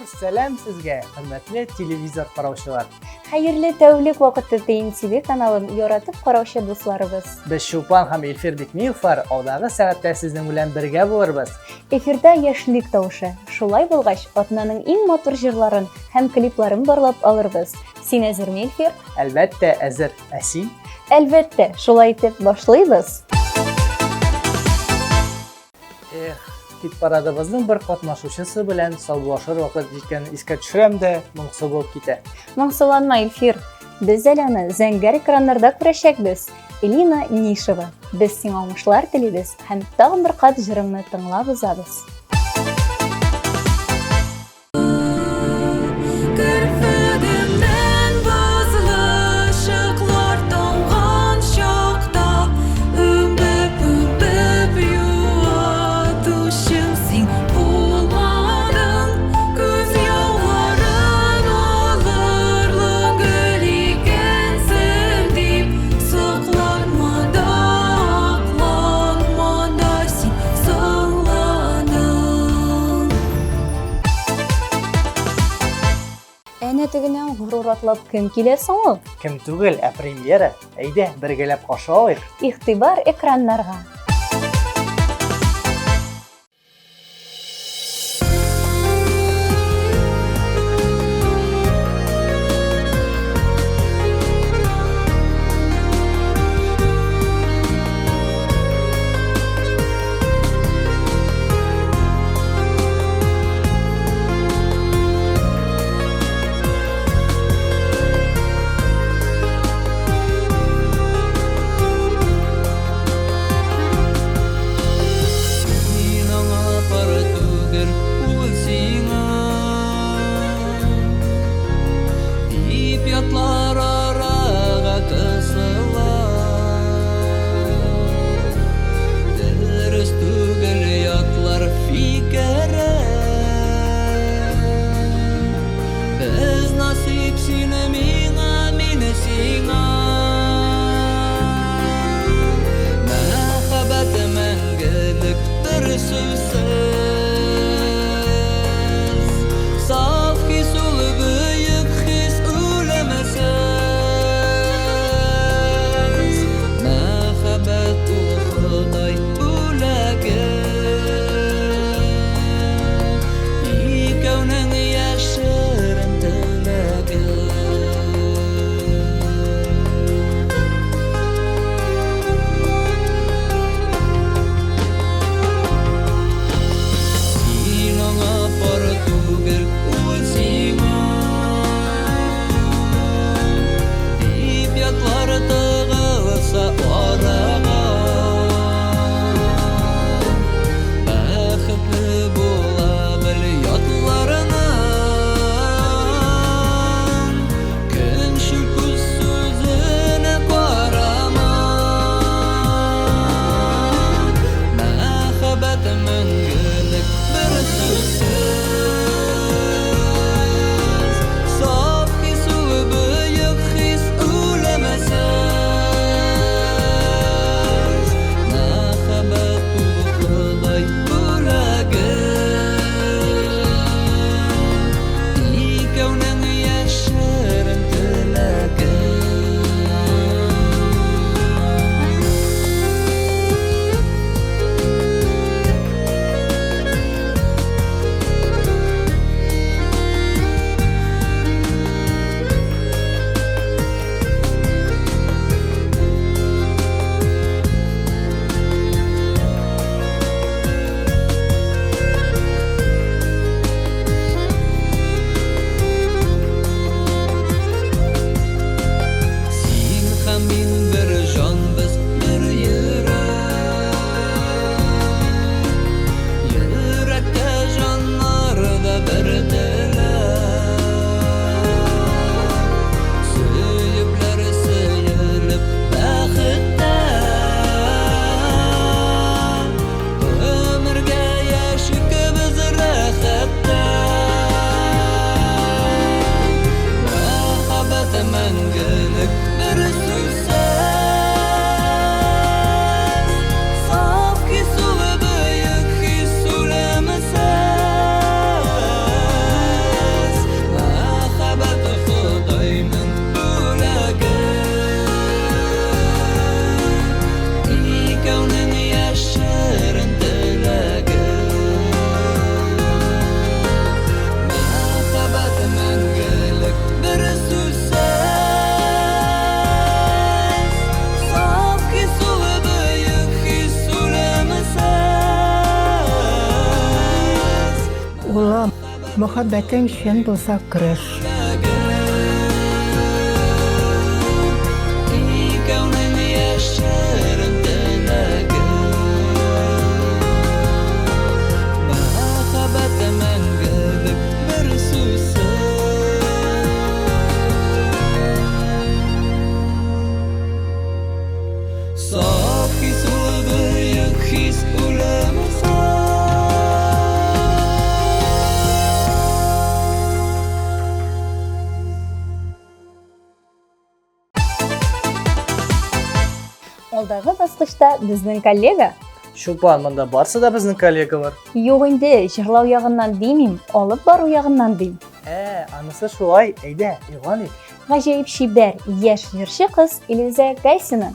Assalam sizga, hurmatli televizor qarovchilar. Xayrli tavlik vaqti Teyin TV kanalın yoratib qarovchi do'stlarimiz. Biz Sho'pan ham Elfir Bekmiyevlar odag'i saatda sizning bilan birga bo'lamiz. Efirda yoshlik tovushi. Шулай булгач, атнаның иң матур җырларын һәм клипларын барлап алырбыз. Син әзерме, Эльфир? Albatta, azir. Asin. Әлбәттә, шулай итеп башлыйбыз. Hit paradimizning bir qatnashuvchisi bilan hisoblashar vaqt yetganini esga tushiramda, mo'ngsi bo'lib ketadi. Моңсуланма, Эльфир. Без әле аны зәңгәр экраннарда күрәчәкбез. Элина Нишева. Без сиңа уңышлар телибез һәм тагын бер кат җырыңны тыңлап узабыз. Әнә тегенән горур атлап кем килә соң ул? Kim түгел, премьера. Әйдә, бергәләп каршы алыйк. Игътибар экраннарга. Muhabbetin şen bulsa kırış. Алдагы баскычта безнең коллега. Шулпан, монда барсы да безнең коллега бар. Юк инде, җырлау ягыннан димим, алып бару ягыннан дим. Анысы шулай. Әйдә, Иваник. Гаҗәеп шибәр, яшь җырчы кыз Илюза Гайсина.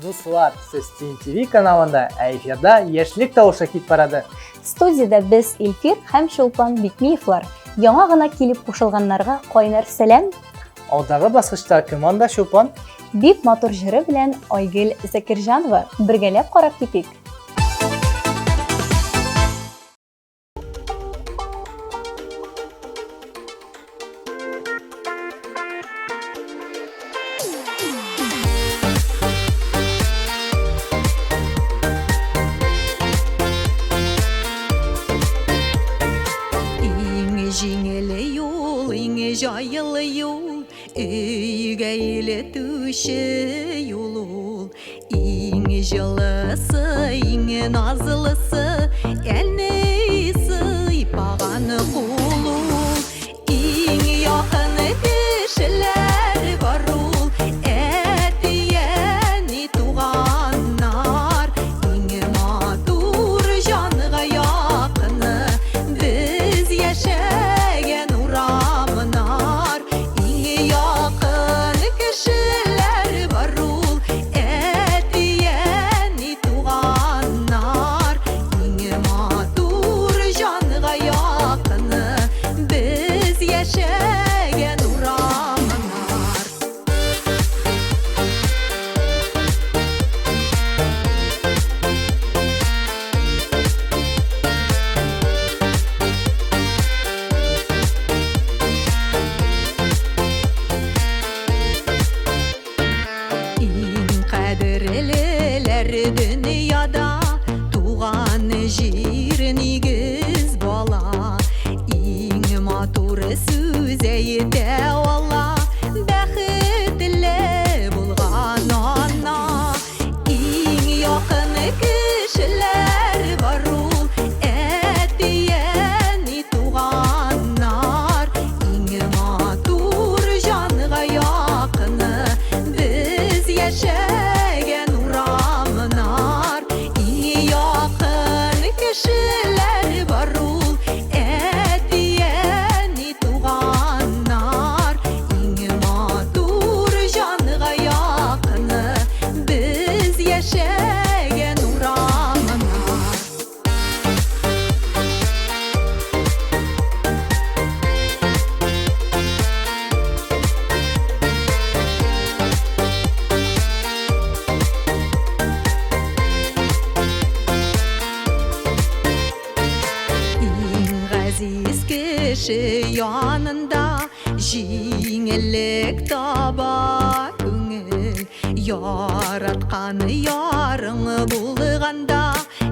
Дуслар, сез ТНТV каналында эфирда яшьлек тавышы кит барады. Студияда без Илфир һәм Шулпан Бикмиевлар. Яңа гына килеп кушылганнарга кайнар сәлам. Алдагы баскычта команда Шулпан Бик матур җыры белән Айгөл Закирҗанова бергәләп карап китик. Үйге елетуші юлул, ең жылысы, ең назылысы, әне сыйпағаны құлул, ең яқын кішілер барул, әтияне туғаннар, ең матур жанға яқыны, біз яшәген урамынар, ең яқын кішілер барул, әтияне туғаннар, ең матур жанға яқыны, біз яшәген урамынар. Ең қадірлілер дүнияда туған жер негіз бала, ең матур сөз әйті алла, бәхетлі болған ана, ең яқын кішілер барул, әтияне туғаннар, ең матур жанға яқыны, біз яшәген урамынар, ең яқын кішілер барул, әтияне туғаннар, ең матур жанға яқыны, біз яшәген урамынар. Ең ғазиз кіші янында жеңілік таба көңіл, яратқан ярың болғанда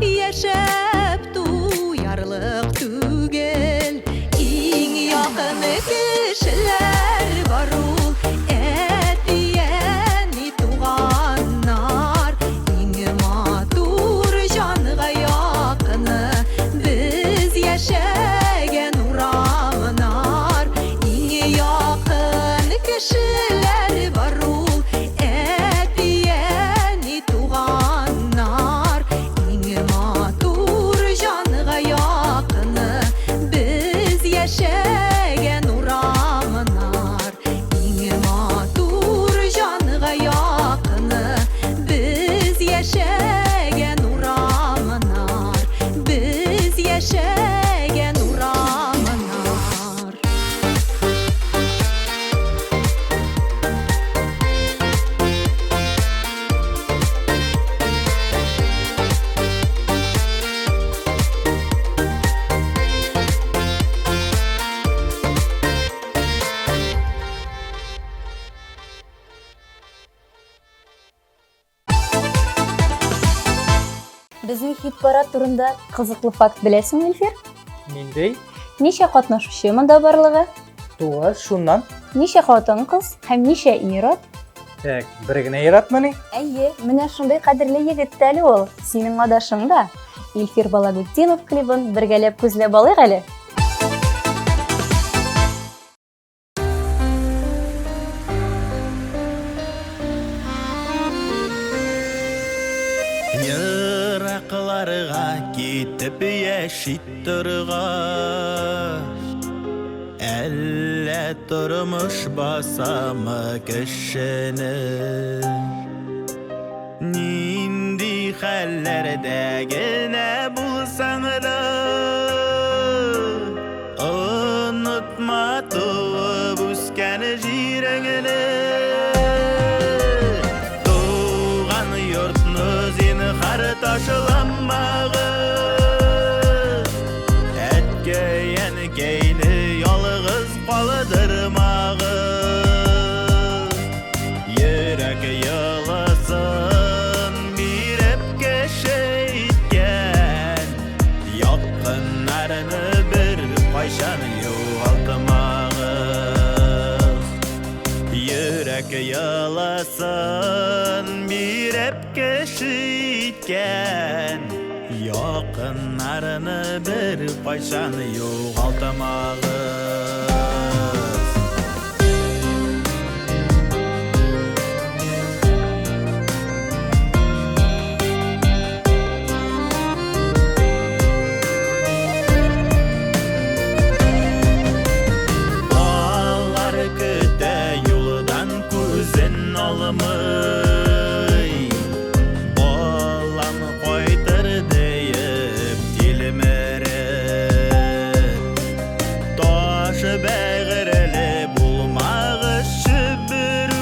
яшәп туярлық түгел. Ең яқын кішілер барул, әтияне туғаннар, ең матур жанға яқыны, біз яшәген урамынар, ең яқын кішілер барул, әтияне туғаннар, ең матур жанға яқыны, біз яшәген урамынар, ең матур жанға яқыны, біз яшәген урамынар, біз яшәген урамынар. Безнең хит-парад турында кызыклы факт беләсеңме, Эльфир? Ниндәй? Ничә катнашучы монда барлыгы? 9 шуннан. Ничә хатын-кыз һәм ничә ир-ат? Так, бер генә яратмыни? Әйе, менә шундый кадерле егет әле ул. Синең адашың да. Эльфир Балагутдинов клибын бергәләп күзләп алыйк әле. Йырақларға кетіп яшит тұрғаш, әллә тұрмыш басамы кішіні, нинди хәлләрдәгенә булсаң да, онытма туып үскән җиреңне. Туган йортны зинһар ташламагыз, әткәй-әнкәйне ялгыз калдырмагыз. Йөрәк яласын биреп кешейткән, якыннарны бер кайчан югалтмагыз. yılasın bir hep keşitken yakınlarını bir payşanı yoğaltamağız. Bolam koydur deyip dilmerip Taşı beğirli bulmağı şübürük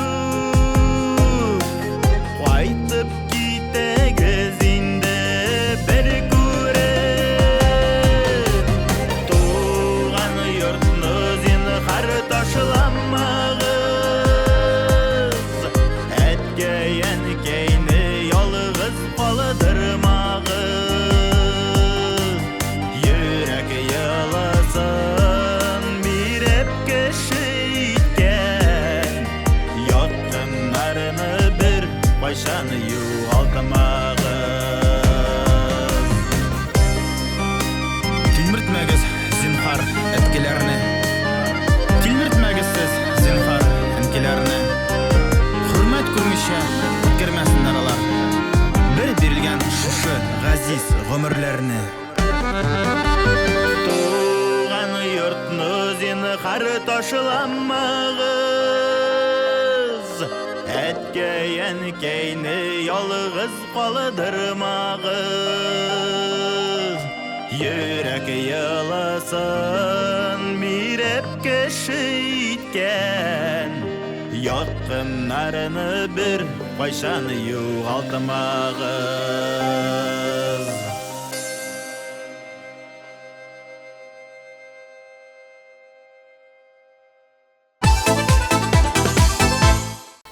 Qaytıp gite gözünde bir görüp Tuğan yurtnuz zinhar taşılanmağız Etkeyen keyni yalğız kalıdırmağız Yürek yılasın bir hep keşitken Yakınlarını bir başanı yoğaltamağız Tilmirtmәгез zinhar etkilerini Tilmirtмәгез siz zinhar etkilerini Hürmet görmüşe ötkürmesinler alar Bir berilgen şuşı gaziz ömürlerini Tuğan yurtnu zinhar taşılanmağız Etkeyen keyni yalğız kalıdırmağız Yürek yılasın bir hep keşitken Yakınlarını bir payşanı yoğaltamağız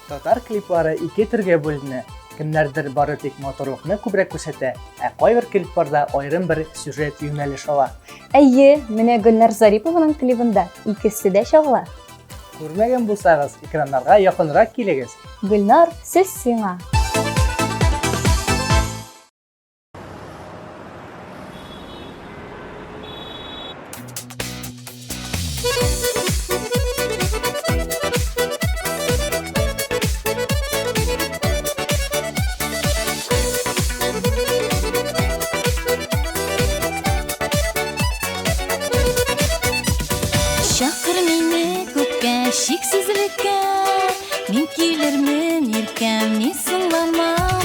Татар клиплары ике түргә бүленә. Кемнәрдер бары тик моторлыкны күбрәк күрсәтә, ә кайбер клипларда аерым бір сюжет юнәлеш ала. Әйе, менә Гөлнар Зарипованың клибында икесе дә чагыла. Күрмәгән булсагыз, экраннарга якынрак килегез. Гөлнар, сөз сиңа. Шақыр мені көкке шексізлікке Мен келермін еркем не сыңламам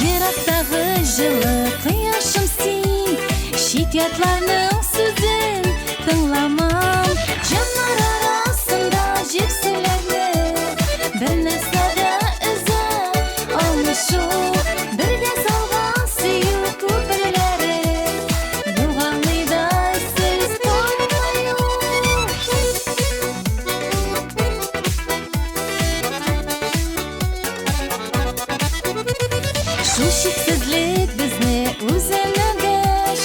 Ерақтағы жылы қияшым сен Шитятларның сөзін тыңламам Жанар арасында жепсілерді Бір нәрсәді үзі алмышу Бірге салған сүйу көпірлері Юғалыйдай сіз қоймайу Шу шексізлік бізні өзіміге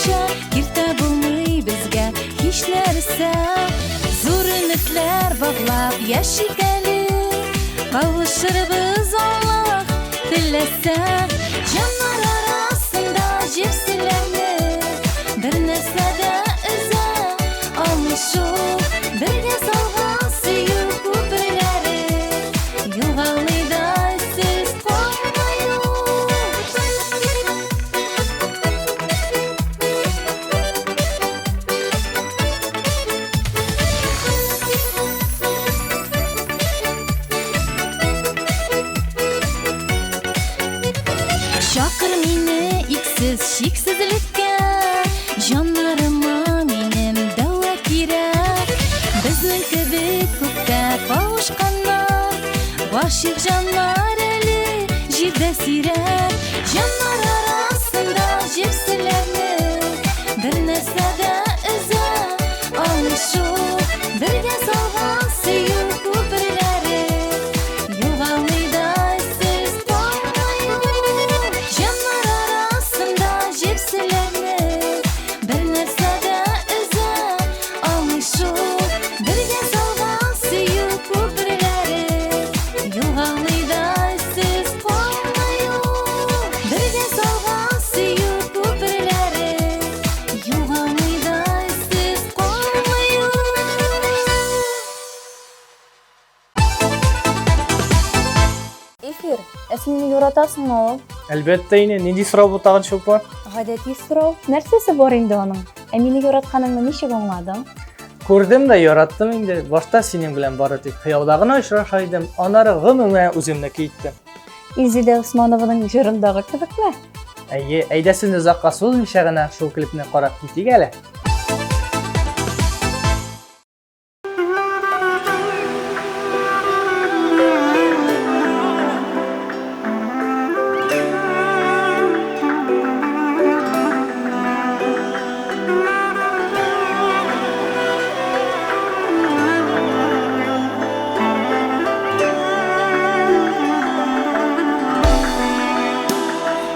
шар Ерта болмай бізге хиш нәрсә Зор үмітлер бағлап яшикәлі Қауышырбыз Аллах тіләсә Жанар арасында жепсілерді Бір нәрсәді үзі алмышу Бірге салған сүйу көпірлері Юғалыйдай сіз қоймайу Шақыр мені иксіз шексізлікке Жанарыма менің дәуа керек Біздің кебек көкте қауышқаннар Ғашық жанар әлі жерде сирек Жанар арасында жепсілерді Бір нәрсәді үзі алмышу Бірге салған сүйу көпірлері Юғалыйдай сіз қоймайу Жанар арасында жепсілерді Бір нәрсәді үзі алмышу Бірге салған сүйу көпірлері Юғалыйдай яратасыңмы ул? Әлбәттә инде, нинди сорау бу тагын Чулпан? Гадәти сорау. Нәрсәсе бар инде аның? Ә мине яратканыңны ничек аңладың? Күрдем дә яраттым инде. Башта синең белән бары тик хыялда гына очраша идем, аннары гомумән үземнеке иттем. Изидә Усманованың җырындагы кебекме? Әйе, әйдә син озакка сузмыйча гына шул клипны карап китик әле.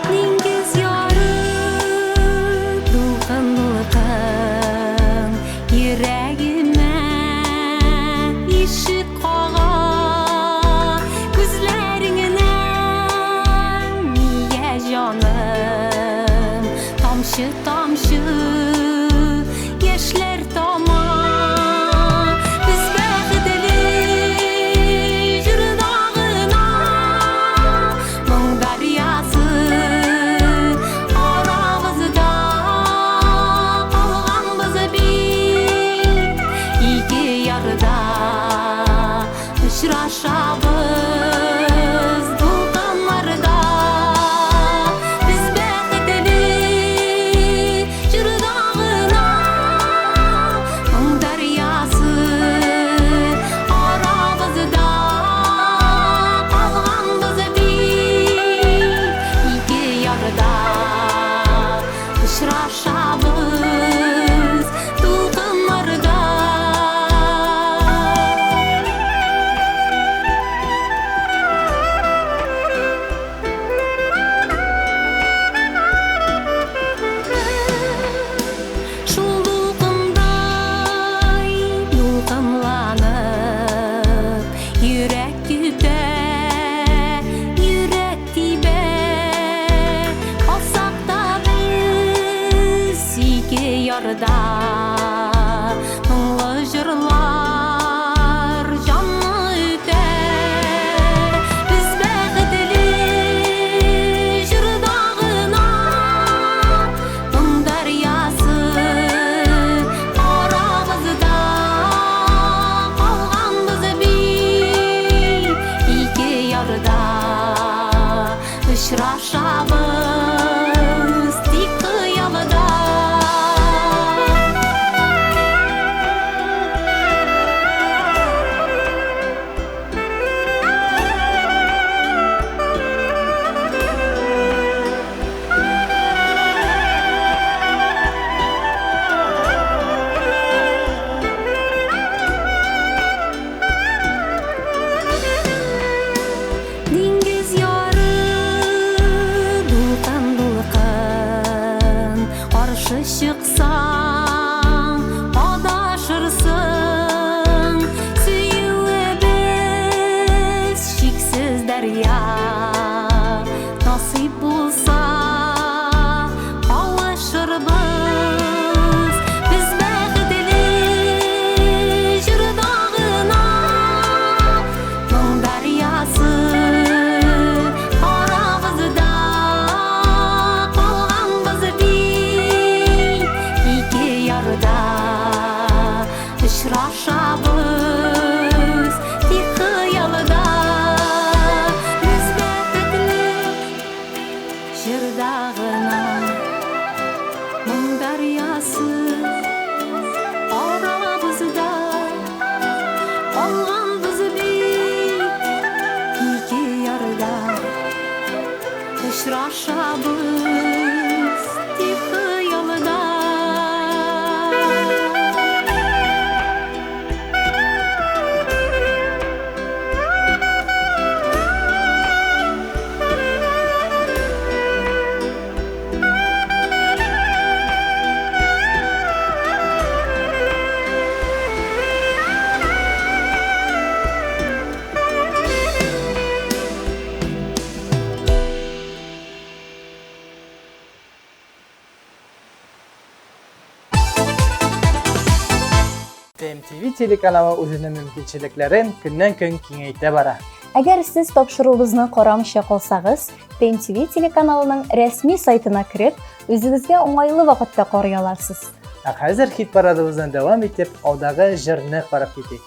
Диңгез яры дулкынлыкың йөрәгемә ишек кага күзләреңнән мия җаным тамчы тамчы яшьләр тама без бәхетле җырдагына моң дарьясы арабызда калганбыз бит ике ярда очрашабыз дулкынларда без бәхетле җырдагына моң дарьясы арабызда калганбыз бит ике ярда очрашабыз дулкынларда. Шул дулкындай дулкынланып йөрәк көтә, йөрәк тибә. Калсак та без ике ярда моңлы җырлар җанны үтә. Без бәхетле җырдагына моң дарьясы арабызда калганбыз бит ике ярда очрашабыз тик хыялда. Диңгез яры дулкын-дулкын каршы чыксаң адашырсың. Сөюебез чиксез дарья насыйп булса кавышырбыз. Без бәхетле җырдагына моң дарьясы арабызда калганбыз бит ике ярда очрашабыз тик хыялда. Без бәхетле җырдагына моң дарьясы арабызда калганбыз бит ике ярда очрашабыз тик хыялда. MTV телеканалы үзенең мөмкинчелекләрен көннән-көн киңәйтә бара. Әгәр сез тапшыруыбызны карамыйча калсагыз, PenTV телеканалының рәсми сайтына кереп, үзегезгә уңайлы вакытта карый аласыз. Хәзер хит парадыбыздан дәвам итеп, алдагы җырны карап китик.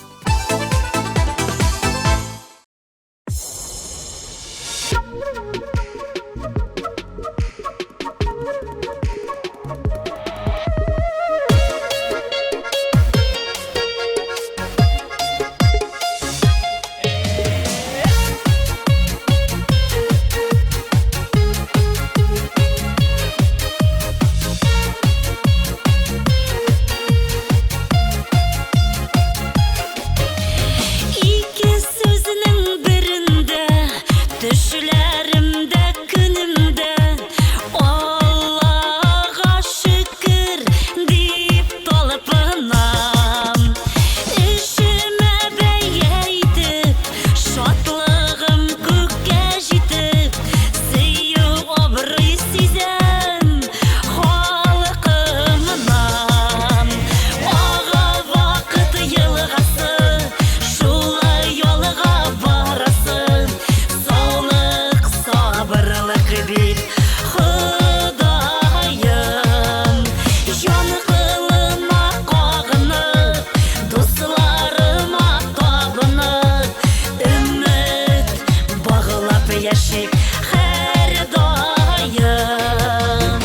Ике сөзінің бірінде түшілерімді күнімді Аллаға шүкір деп талпынам Ішіме бәйейтіп шатлығым көкке жетіп Сыйы обрый сезем халқымнан Аға вақыт елғасы Шулай yolға барасың Саулық, сабырлық бер Құдайым Жан қылына қағынып Дусларыма табынып Үміт бағылап яшик Hər дайым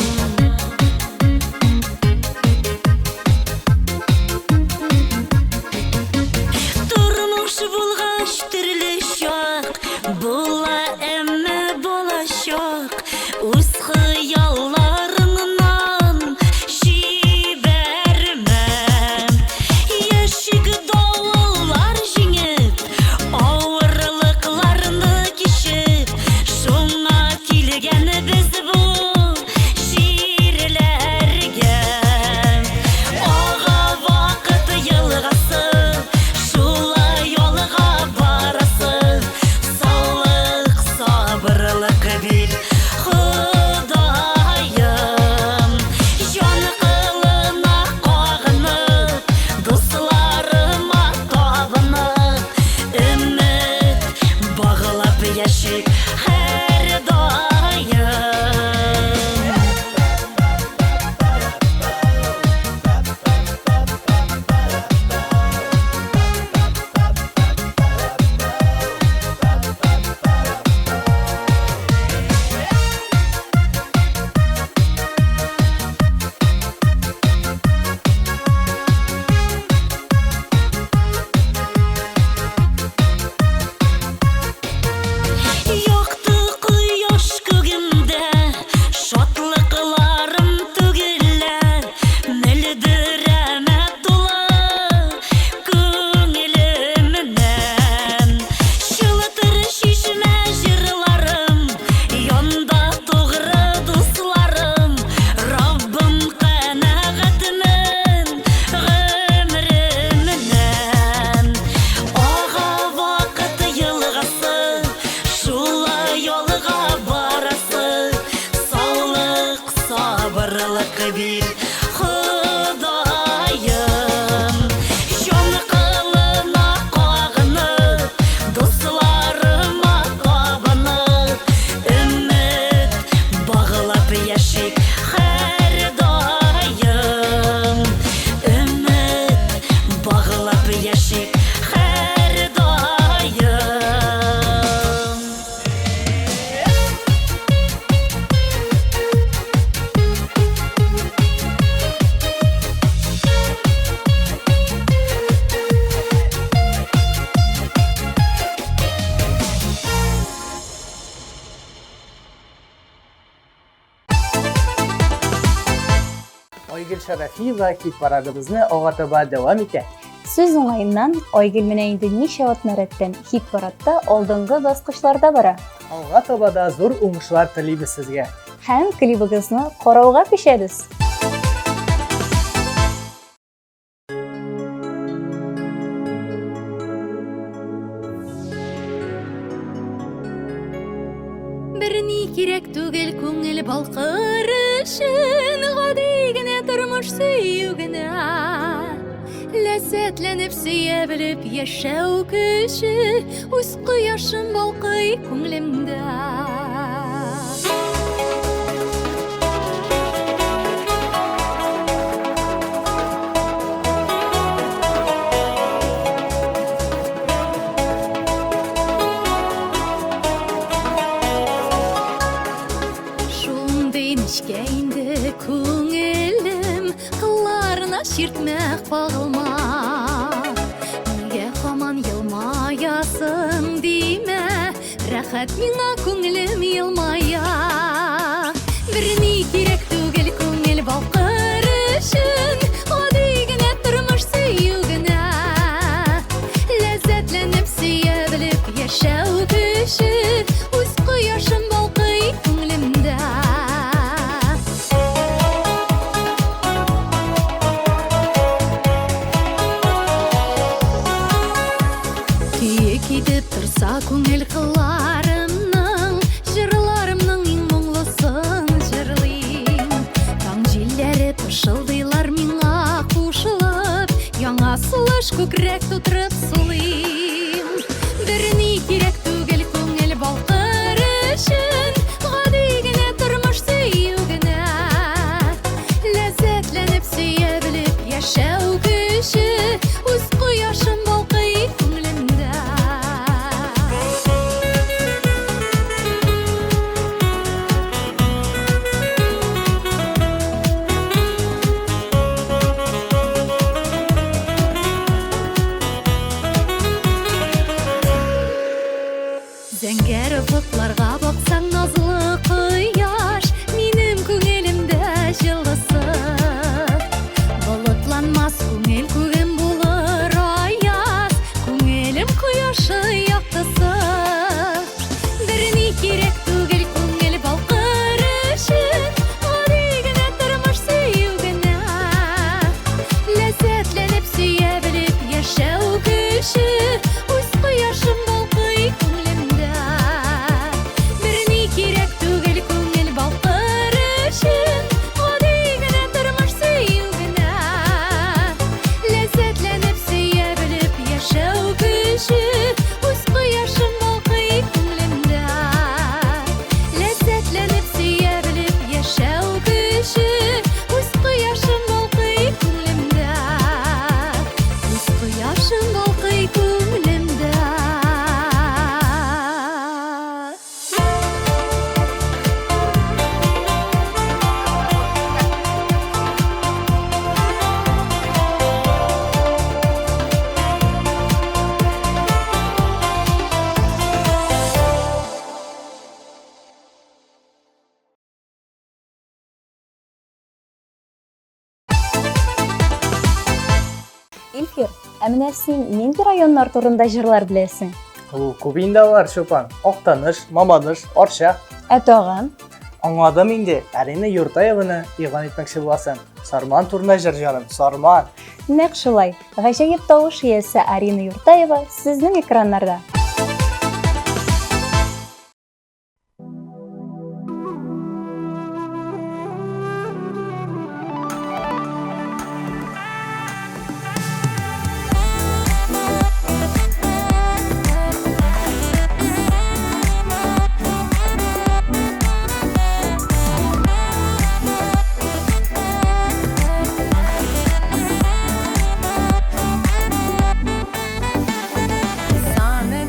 Turmuş bulğaç türlü şok Bulla əmmə bolaşok Uz xıyallarından Şibərməm Yaşık davullar jingib Ağırlıqlarını kişib Şuna kilgən biz bu şiirlərgə Ağa vaqıt yılğası Şulay yolға барасың Саулық, сабырлық бер Құдайым Жан қылына қағынып Дусларыма табынып Үміт бағылап яшик Hər дайым Yoxdu quyosh kөгімді Шатлықларым түгілер Мөлдірәмә толы көңілімнен Жылытыр шишмә жырларым Янда тоғры дусларым Раббым қанағатмын ғөмірімнен Аға вақыт елғасы Шулай yolға барасың Саулық, сабырлық бер Құдайым Жан қылына қағынып Дусларыма табынып Үміт бағылап яшик Hər дайым Үміт бағылап яшик Hər дайым Айгөл Шарафиева хит парадыбызны аңа таба дәвам итә. Сүз уңайыннан Айгөл менә инде ничә атна рәттән хит парадта алдынгы баскычларда бара. Аңа таба да зур уңышлар телибез сезгә. Һәм клибыгызны карауга пешәбез. Бер ни кирәк түгел күңел балкыр өчен гади генә тормыш сөю генә Lezzetlenip sevebilip yaşau kişi Uz kıyaşın balkıy kunglimde Şunday nişkeyinde kungilim Kıllarına şirtmek bağılma Nige haman yılmayasın dime Rahat mina kunglim yılmaya Birini kirek tugel kungil balkırışın Odigine durmuş seyugine Lezzetlenip seyebilip yaşau kişi Uz kıyaşın balkıy kunglimde Gidip тұрса көңіл қыларымның Жырларымның ең мұңлысын жырлайым Таң желдері пышылдайлар миңа қушылып Яңа сұлыш көкірек тұтырып сұлайым Біріне керек түгел көңіл балқырышын Ғадигіне тұрмыш сүйігіне Ләззетленіп сүйе біліп яшау күші Өз құяшым балқый көңілімді Зәңгәр ufuklarga бақсаң назлы құяш Минем көңелімді жылысы Болытланмас көңел көгім болыр аяз Көңелім құяшы яқтысы Біріне керек түгел көңел балқырышын Ғадигіне тұрмыш сүйігіне Ләззетленіп сүйе біліп яшау күші Өз құяшым балқый көңілімді Біріне керек түгел көңіл балқырышын Ғадигіне тұрмыш сүйігіне Ләззетленіп сүйе біліп яшау күші Өз құяшым балқый көңілімді Ләззетленіп сүйе біліп яшау күші Өз құяшым балқый көңілімді Өз құяшым балқый көңілімді Илфир, әмінә сен ненді районлар турында жырлар білесің? Ул күбинде бар Шопан. Оқтаныш, Маманыш, Орша. Ә тағын? Аңладым инде. Арина Юртаеваны игъан итмәкче буласың. Сарман турында җыр җаным, Сарман. Нәқ шулай. Ғәҗәеп тавыш иясе Арина Юртаева сезнең экраннарда. Sani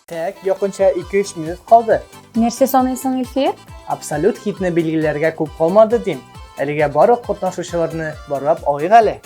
Tek yakınca 2-3 minut kaldı. Нәрсе санайсың, Эльфир? Absolut hitni belgilerge көп kalmadı din. Әлегә барлык катнашучыларны барлап алыйк әле.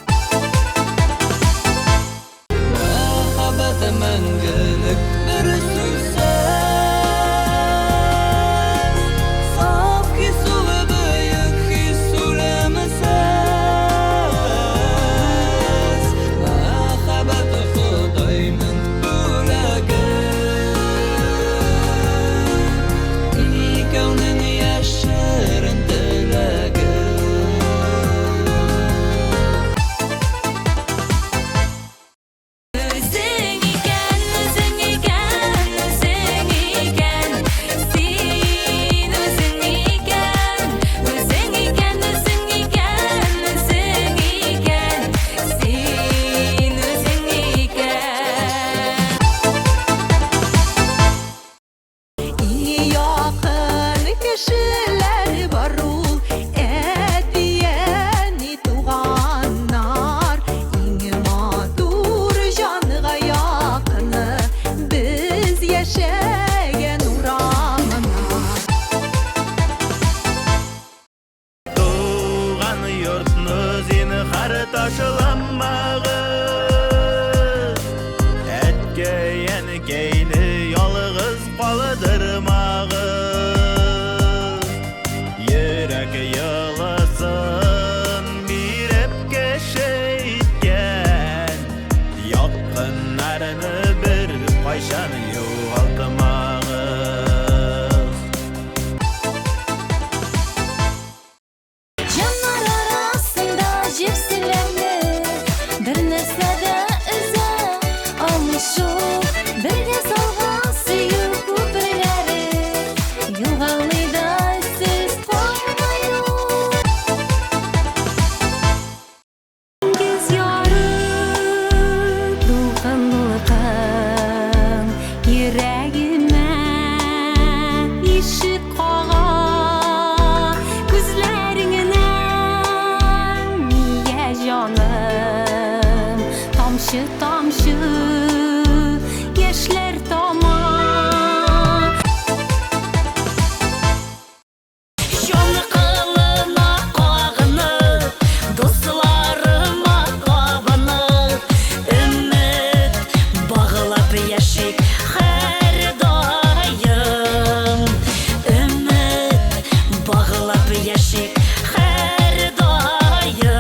Taşılanmağız Etkeyen geyni yalğız kalıdırmağız Yürek yılasın bir epke şehitken Yakınlarını bir payşan yuvaltımağız Canlar arasında cipsilerini bir nesnede üze almışım bir de salgası yukubrileri yılgalıyda siz koymayın Göz yarı dolğanlıqın yüreğime işit qağa gözlerinden niye canım tamşı tamşı yaşlar tamam Şonu qılına qağınıb, dostlarıma qabanıb, ümid bağlap yaşayıb hər daim. Ümid bağlap yaşayıb hər daim.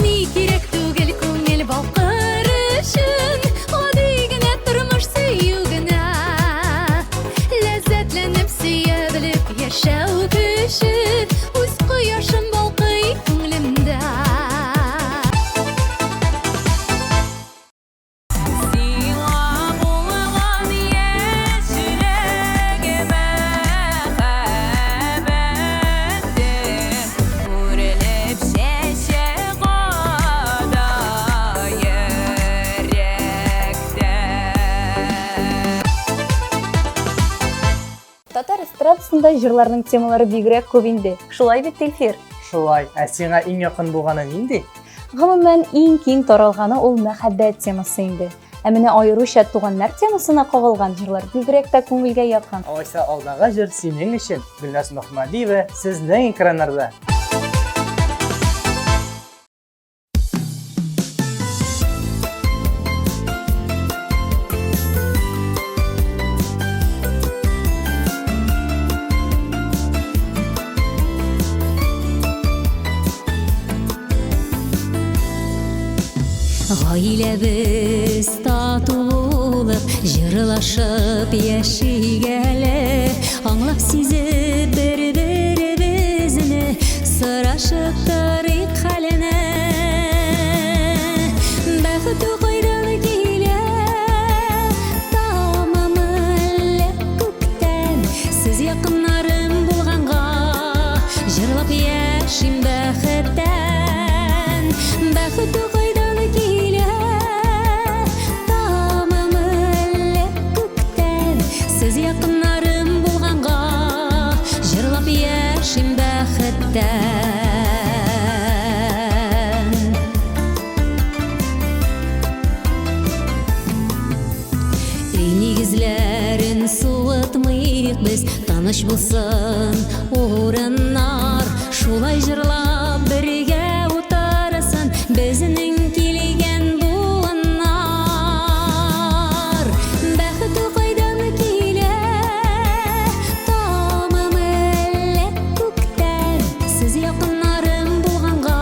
Ni керек түгел күңел балқырышын Одигіне тұрмыш сүйігіне Ләззәтленіп сүйе біліп яшәу күшін Үз құяшым балқый күңлімді Сыйлап олған ешілігіме қабәтте Үріліп шеше қада еректе Татар эстрадасында җырларның темалары бигрәк күп инде. Шулай бит, Эльфир? Шулай, ә сиңа иң якын булганы нинди? Гомумән, иң киң таралганы ул мәхәббәт темасы инде. Ә менә аеруча туганнар темасына кагылган җырлар бигрәк тә күңелгә якын. Алайса алдагы җыр синең өчен. Гөлназ Мөхәммәдиева сезнең экраннарда. Гаиләбез татулык җырлашып яшигәле аңлап сизеп бер-беребезне сорашып торыйк хәленә бәхет кайдан килә тамамы әллә күктән сез якыннарым булганга җырлап яшим бәхеттән бәхет кайдан килә тамамы әллә күктән сез якыннарым булганга җырлап яшим бәхеттән телебез таныш булсын урыннар, шулай җырлап бергә утырсын безнең килгән буыннар. Бәхет кайдан килә, тамам әллә күктән, сез якыннарым булганга,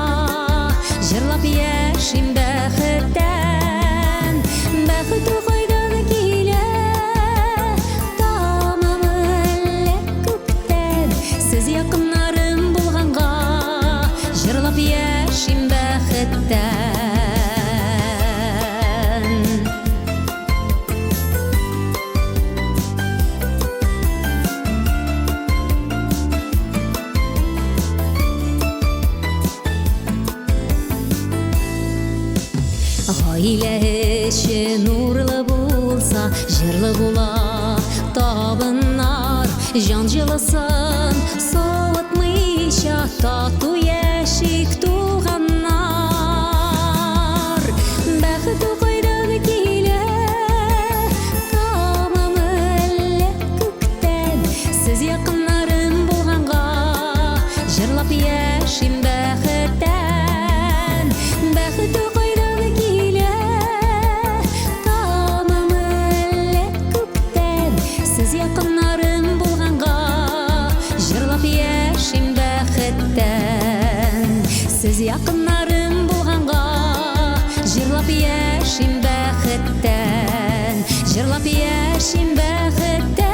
җырлап яшим бәхеттән. Бәхет кайдан килә, тамам әллә күктән, сез якыннарым булганга, җырлап яшим бәхеттән. Гаилә эше нурлы булса, җырлы була табыннар, җан җылысын суытмыйча тату яшик туганнар. Бәхет кайдан килә, тамам әллә күктән, сез якыннарым булганга, җырлап яшим бәхеттән. Бәхет кайдан килә, тамам әллә күктән, сез якыннарым булганга, җырлап яшим бәхеттән. Сез якыннарым булганга, җырлап яшим бәхеттән. Җырлап яшим бәхеттән.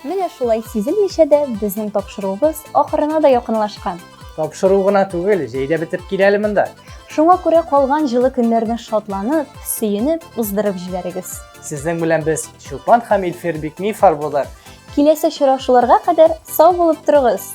Менә шулай сизелмичә дә безнең тапшыруыбыз ахырына да якынлашкан. Тапшыру гына түгел, җәйдә бетеп килә әле монда. Шуңа күрә калган җылы көннәрне шатланып, сөенеп, уздырып җибәрегез. Сезнең белән без Чулпан һәм Илфир бик мифар булдык. Киләсе очрашуларга кадәр сау булып торыгыз.